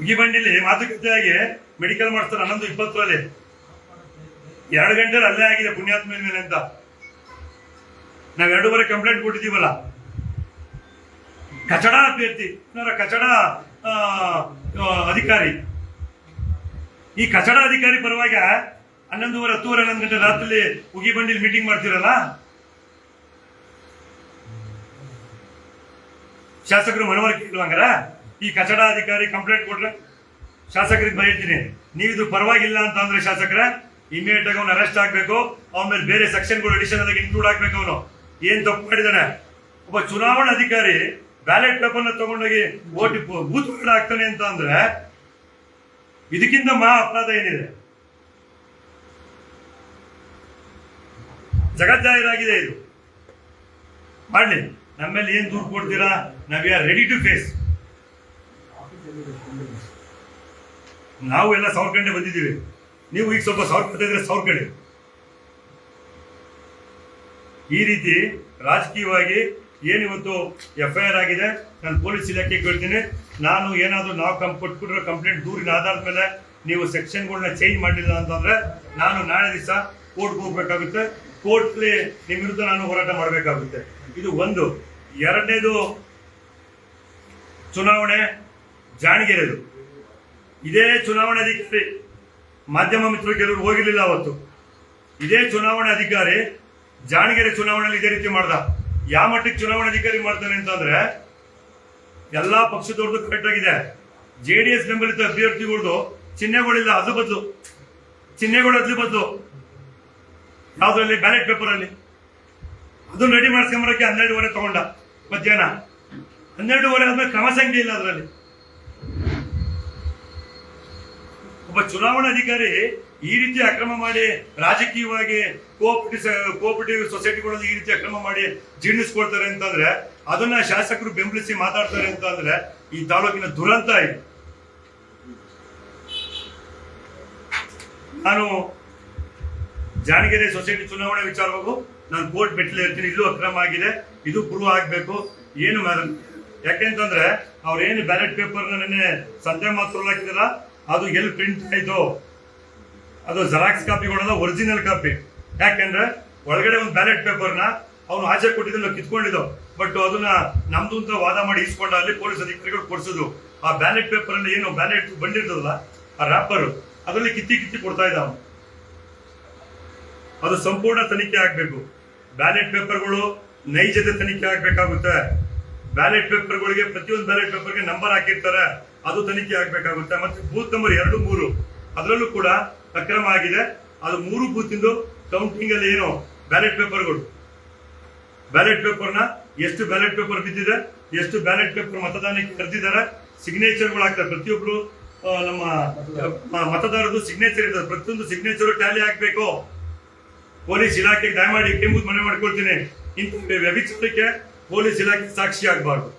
ಉಗಿಬಂಡಿಲಿ ಮಾತುಕತೆಯಾಗಿ ಮೆಡಿಕಲ್ ಮಾಡ್ತಾರೆ 11:20 2 ಗಂಟೆ ಅಲ್ಲೇ ಆಗಿದೆ ಪುಣ್ಯಾತ್ಮ ಮೇಲೆ ಅಂತ. ನಾವ್ 2:30 ಕಂಪ್ಲೇಂಟ್ ಕೊಟ್ಟಿದ್ದೀವಲ್ಲ. ಕಚಡ ಅಭ್ಯರ್ಥಿ, ಕಚಡ ಅಧಿಕಾರಿ, ಈ ಕಚಡ ಅಧಿಕಾರಿ ಪರವಾಗಿ 11:30, 10:30, 11 ಗಂಟೆ ರಾತ್ರಿ ಉಗಿಬಂಡಿಲಿ ಮೀಟಿಂಗ್ ಮಾಡ್ತಿರಲ್ಲ. ಶಾಸಕರು ಮನವರಿಕೆ ಇಲ್ವಂಗಾರ? ಈ ಕಚಡ ಅಧಿಕಾರಿ ಕಂಪ್ಲೇಂಟ್ ಕೊಟ್ರೆ ಶಾಸಕರಿಗೆ ಬರೀತೀನಿ, ನೀವು ಇದು ಪರವಾಗಿಲ್ಲ ಅಂತ ಅಂದ್ರೆ ಶಾಸಕರ ಇಮಿಡಿಯೇಟ್ ಆಗಿ ಅವ್ನು ಅರೆಸ್ಟ್ ಆಗ್ಬೇಕು, ಅವನ ಮೇಲೆ ಬೇರೆ ಸೆಕ್ಷನ್ಗಳು ಅಡಿಷನ್ ಆಗಿ ಇನ್ಕ್ಲೂಡ್ ಆಗ್ಬೇಕು. ಅವನು ಏನ್ ತಪ್ಪು ಮಾಡಿದಾನೆ? ಒಬ್ಬ ಚುನಾವಣಾ ಅಧಿಕಾರಿ ಬ್ಯಾಲೆಟ್ ಪೇಪರ್ನ ತಗೊಂಡೋಗಿ ಬೂತ್ ಆಗ್ತಾನೆ ಅಂತ ಅಂದ್ರೆ ಇದಕ್ಕಿಂತ ಮಹಾ ಅಪರಾಧ ಏನಿದೆ? ಜಗಜ್ಜಾಹೀರಾಗಿದೆ ಇದು. ಮಾಡ್ಲಿ, ನಮ್ಮಲ್ಲಿ ಏನ್ ದೂರು ಕೊಡ್ತೀರಾ, ನಾವ್ ಆರ್ ರೆಡಿ ಟು ಫೇಸ್. ನಾವು ಎಲ್ಲ ಸಾವಿರ ಬಂದಿದ್ದೀವಿ, ನೀವು ಈಗ ಸ್ವಲ್ಪ ಸಾವಿರ ಕಡೆ. ಈ ರೀತಿ ರಾಜಕೀಯವಾಗಿ ಏನಿವತ್ತು FIR ಆಗಿದೆ, ನಾನು ಪೊಲೀಸ್ ಇಲಾಖೆಗೆ ಹೇಳ್ತೀನಿ, ನಾನು ಏನಾದರೂ ನಾವು ಕೊಟ್ಬಿಟ್ಟಿರೋ ಕಂಪ್ಲೇಂಟ್ ದೂರಿನ ಆಧಾರದ ಮೇಲೆ ನೀವು ಸೆಕ್ಷನ್ಗಳನ್ನ ಚೇಂಜ್ ಮಾಡಲಿಲ್ಲ ಅಂತಂದ್ರೆ ನಾನು ನಾಳೆ ದಿವಸ ಕೋರ್ಟ್ಗೆ ಹೋಗ್ಬೇಕಾಗುತ್ತೆ. ಕೋರ್ಟ್ಲಿ ನಿಮ್ಮ ವಿರುದ್ಧ ನಾನು ಹೋರಾಟ ಮಾಡಬೇಕಾಗುತ್ತೆ. ಇದು ಒಂದು. ಎರಡನೇದು, ಚುನಾವಣೆ ಜಾಣಗೆರೆದು. ಇದೇ ಚುನಾವಣಾಧಿಕಾರಿ, ಮಾಧ್ಯಮ ಮಿತ್ರರು ಕೆಲವರು ಹೋಗಿರ್ಲಿಲ್ಲ ಅವತ್ತು, ಇದೇ ಚುನಾವಣಾ ಅಧಿಕಾರಿ ಜಾಣಗೆರೆ ಚುನಾವಣೆಯಲ್ಲಿ ಇದೇ ರೀತಿ ಮಾಡ್ದ. ಯಾವ ಮಟ್ಟಕ್ಕೆ ಚುನಾವಣಾಧಿಕಾರಿ ಮಾಡ್ತಾನೆ ಅಂತಂದ್ರೆ, ಎಲ್ಲಾ ಪಕ್ಷದವ್ರದ್ದು ಕರೆಕ್ಟ್ ಆಗಿದೆ, JDS ಬೆಂಬಲಿತ ಅಭ್ಯರ್ಥಿಗಳದ್ದು ಚಿಹ್ನೆಗಳಿಲ್ಲ, ಅದು ಬದಲು ಚಿಹ್ನೆಗಳು ಅದ್ಲಿ ಬದಲು ಯಾವ್ದ್ರಲ್ಲಿ ಬ್ಯಾಲೆಟ್ ಪೇಪರ್ ಅಲ್ಲಿ ಅದನ್ನ ರೆಡಿ ಮಾಡಿಸ್ಕೊಂಬರಕ್ಕೆ 12:30 ತಗೊಂಡ ಮಧ್ಯಾಹ್ನ. 12:30 ಆದ್ಮೇಲೆ ಕ್ರಮ ಸಂಖ್ಯೆ ಇಲ್ಲ ಅದರಲ್ಲಿ. ಒಬ್ಬ ಚುನಾವಣಾಧಿಕಾರಿ ಈ ರೀತಿ ಅಕ್ರಮ ಮಾಡಿ ರಾಜಕೀಯವಾಗಿ ಕೋಆಪರೇಟಿವ್ ಸೊಸೈಟಿಗಳಲ್ಲಿ ಈ ರೀತಿ ಅಕ್ರಮ ಮಾಡಿ ಜೀರ್ಣಿಸ್ಕೊಳ್ತಾರೆ ಅಂತಂದ್ರೆ, ಅದನ್ನ ಶಾಸಕರು ಬೆಂಬಲಿಸಿ ಮಾತಾಡ್ತಾರೆ ಅಂತ ಅಂದ್ರೆ ಈ ತಾಲೂಕಿನ ದುರಂತ ಇದೆ. ನಾನು ಜಾಣಗೆರೆ ಸೊಸೈಟಿ ಚುನಾವಣೆ ವಿಚಾರವಾಗೂ ನಾನು ಕೋರ್ಟ್ ಮೆಟ್ಲೆ ಇರ್ತೀನಿ, ಇಲ್ಲೂ ಅಕ್ರಮ ಆಗಿದೆ, ಇದು ಪ್ರೂವ್ ಆಗ್ಬೇಕು. ಏನು ಯಾಕೆಂತಂದ್ರೆ ಅವ್ರೇನು ಬ್ಯಾಲೆಟ್ ಪೇಪರ್ ನೆನ್ನೆ ಸಂತೆ ಮಾತ್ರ ಹಾಕಿದಾರ, ಅದು ಎಲ್ಲಿ ಪ್ರಿಂಟ್ ಆಯ್ತು, ಅದು ಜೆರಾಕ್ಸ್ ಕಾಪಿಗಳಲ್ಲ, ಒರಿಜಿನಲ್ ಕಾಪಿ. ಯಾಕೆಂದ್ರೆ ಒಳಗಡೆ ಒಂದು ಬ್ಯಾಲೆಟ್ ಪೇಪರ್ನ ಅವನು ಆಚೆ ಕೊಟ್ಟಿದ್ದು ಕಿತ್ಕೊಂಡಿದ್ದು, ಬಟ್ ಅದನ್ನ ನಮ್ದು ಅಂತ ವಾದ ಮಾಡಿ ಇಸ್ಕೊಂಡ ಅಲ್ಲಿ ಪೊಲೀಸ್ ಅಧಿಕಾರಿಗಳು ಕೊಡ್ಸಿದ್ರು. ಆ ಬ್ಯಾಲೆಟ್ ಪೇಪರ್ ಅಲ್ಲಿ ಏನು ಬ್ಯಾಲೆಟ್ ಬಂದಿರ್ತದಲ್ಲ, ಆ ರ್ಯಾಪರ್ ಅದರಲ್ಲಿ ಕಿತ್ತಿ ಕೊಡ್ತಾ ಇದ್ದ ಅವನು. ಅದು ಸಂಪೂರ್ಣ ತನಿಖೆ ಆಗ್ಬೇಕು. ಬ್ಯಾಲೆಟ್ ಪೇಪರ್ಗಳು ನೈಜತೆ ತನಿಖೆ ಆಗ್ಬೇಕಾಗುತ್ತೆ. ಬ್ಯಾಲೆಟ್ ಪೇಪರ್ಗಳಿಗೆ ಪ್ರತಿಯೊಂದು ಬ್ಯಾಲೆಟ್ ಪೇಪರ್ಗೆ ನಂಬರ್ ಹಾಕಿರ್ತಾರೆ, ಅದು ತನಿಖೆ ಆಗ್ಬೇಕಾಗುತ್ತೆ. ಮತ್ತೆ ಬೂತ್ ನಂಬರ್ 2, 3 ಅದರಲ್ಲೂ ಕೂಡ ಅಕ್ರಮ ಆಗಿದೆ. ಅದು 3 ಬೂತ್ ಇಂದು ಕೌಂಟಿಂಗ್ ಅಲ್ಲಿ ಏನು ಬ್ಯಾಲೆಟ್ ಪೇಪರ್ಗಳು, ಬ್ಯಾಲೆಟ್ ಪೇಪರ್ನ ಎಷ್ಟು ಬ್ಯಾಲೆಟ್ ಪೇಪರ್ ಬಿದ್ದಿದೆ, ಎಷ್ಟು ಬ್ಯಾಲೆಟ್ ಪೇಪರ್ ಮತದಾನಕ್ಕೆ ಕರೆದಿದ್ದಾರೆ, ಸಿಗ್ನೇಚರ್ಗಳು ಆಗ್ತದೆ. ಪ್ರತಿಯೊಬ್ರು ನಮ್ಮ ಮತದಾರದು ಸಿಗ್ನೇಚರ್ ಇರ್ತದೆ, ಪ್ರತಿಯೊಂದು ಸಿಗ್ನೇಚರ್ ಟ್ಯಾಲಿ ಆಗ್ಬೇಕು. ಪೊಲೀಸ್ ಇಲಾಖೆಗೆ ದಯಮಾಡಿ ಕೆಂಬುದು ಮನೆ ಮಾಡ್ಕೊಳ್ತೀನಿ, ಇಂಥ ವ್ಯಭಿಚಾರಕ್ಕೆ ಪೊಲೀಸ್ ಇಲಾಖೆ ಸಾಕ್ಷಿ ಆಗಬಾರ್ದು.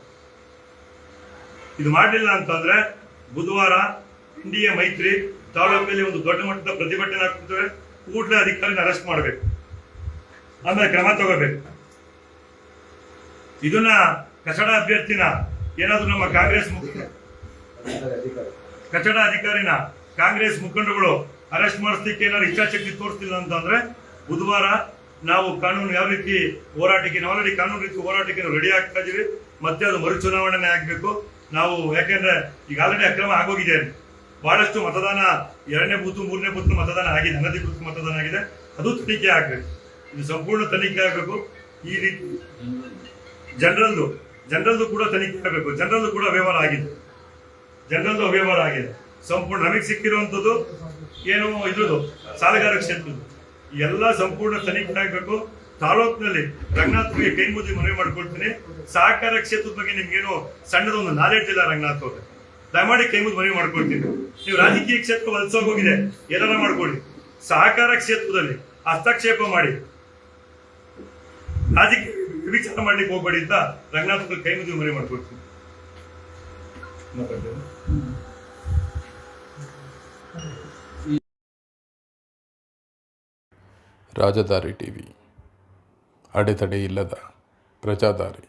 ಇದು ಮಾಡಲಿಲ್ಲ ಅಂತಂದ್ರೆ ಬುಧವಾರ NDA ಮೈತ್ರಿ ತಾಲೂಕಲ್ಲಿ ಒಂದು ದೊಡ್ಡ ಮಟ್ಟದ ಪ್ರತಿಭಟನೆ ಆಗ್ತದೆ. ಕೂಡಲೇ ಅಧಿಕಾರಿನ ಅರೆಸ್ಟ್ ಮಾಡಬೇಕು, ಆಮೇಲೆ ಕ್ರಮ ತಗೋಬೇಕು. ಇದನ್ನ ಕಚಡ ಅಭ್ಯರ್ಥಿನ ಏನಾದ್ರು ನಮ್ಮ ಕಾಂಗ್ರೆಸ್ ಕಚಡ ಅಧಿಕಾರಿನ ಕಾಂಗ್ರೆಸ್ ಮುಖಂಡರುಗಳು ಅರೆಸ್ಟ್ ಮಾಡಿಸ್ಲಿಕ್ಕೆ ಏನಾದ್ರು ಇಚ್ಛಾಶಕ್ತಿ ತೋರಿಸ್ತಿಲ್ಲ ಅಂತಂದ್ರೆ ಬುಧವಾರ ನಾವು ಕಾನೂನು ಯಾವ ರೀತಿ ಹೋರಾಟಕ್ಕೆ, ನಾವು ಆಲ್ರೆಡಿ ಕಾನೂನು ರೀತಿ ಹೋರಾಟಕ್ಕೆ ನಾವು ರೆಡಿ ಆಗ್ತಾ ಇದೀವಿ. ಮತ್ತೆ ಅದು ಮರು ಚುನಾವಣೆ ಆಗ್ಬೇಕು ನಾವು. ಯಾಕೆಂದ್ರೆ ಈಗ ಆಲ್ರೆಡಿ ಅಕ್ರಮ ಆಗೋಗಿದೆ, ಬಹಳಷ್ಟು ಮತದಾನ 2ನೇ ಬೂತ್ 3ನೇ ಬೂತ್ ಮತದಾನ ಆಗಿದೆ, ಅನಧಿಕೃತ ಮತದಾನ ಆಗಿದೆ, ಅದು ತನಿಖೆ ಆಗ್ಬೇಕು. ಇದು ಸಂಪೂರ್ಣ ತನಿಖೆ ಆಗ್ಬೇಕು. ಈ ರೀತಿ ಜನರಲ್ದು ಕೂಡ ತನಿಖೆ ಆಗಬೇಕು. ಜನರಲ್ದು ಕೂಡ ಅವ್ಯವಹಾರ ಆಗಿದೆ, ಸಂಪೂರ್ಣ. ನಮಗೆ ಸಿಕ್ಕಿರುವಂತದ್ದು ಏನು ಇದ್ರದ್ದು ಸಾಲಗಾರ ಕ್ಷೇತ್ರದ್ದು ಎಲ್ಲ ಸಂಪೂರ್ಣ ತನಿಖೆ ಆಗಬೇಕು. ತಾಲೂಕಿನಲ್ಲಿ ರಂಗನಾಥ್ಗೆ ಕೈ ಮುದ್ದಿ ಮನವಿ ಮಾಡ್ಕೊಳ್ತೀನಿ. ಸಹಕಾರ ಕ್ಷೇತ್ರದ ಬಗ್ಗೆ ನಿಮ್ಗೇನು ಸಣ್ಣದೊಂದು ನಾಲೆಡ್ಜ್ ಇಲ್ಲ ರಂಗನಾಥ್ ಅವ್ರೆ, ದಯಮಾಡಿ ಕೈ ಮುದ್ದಿ ಮನವಿ ಮಾಡ್ಕೊಳ್ತೀನಿ. ನೀವು ರಾಜಕೀಯ ಕ್ಷೇತ್ರ ವಲಸೋಗೋಗಿದೆ, ಏನಾರ ಮಾಡ್ಕೊಳ್ಳಿ. ಸಹಕಾರ ಕ್ಷೇತ್ರದಲ್ಲಿ ಹಸ್ತಕ್ಷೇಪ ಮಾಡಿ ರಾಜಕೀಯ ವಿಚಾರ ಮಾಡ್ಲಿಕ್ಕೆ ಹೋಗ್ಬೇಡಿ ಅಂತ ರಂಗನಾಥ್ ಕೈ ಮುದ್ದಿ ಮನವಿ ಮಾಡ್ಕೊಳ್ತೀನಿ. ರಾಜದಾರಿ ಟಿವಿ, ಅಡೆತಡೆ ಇಲ್ಲದ ಪ್ರಜಾದಾರಿ.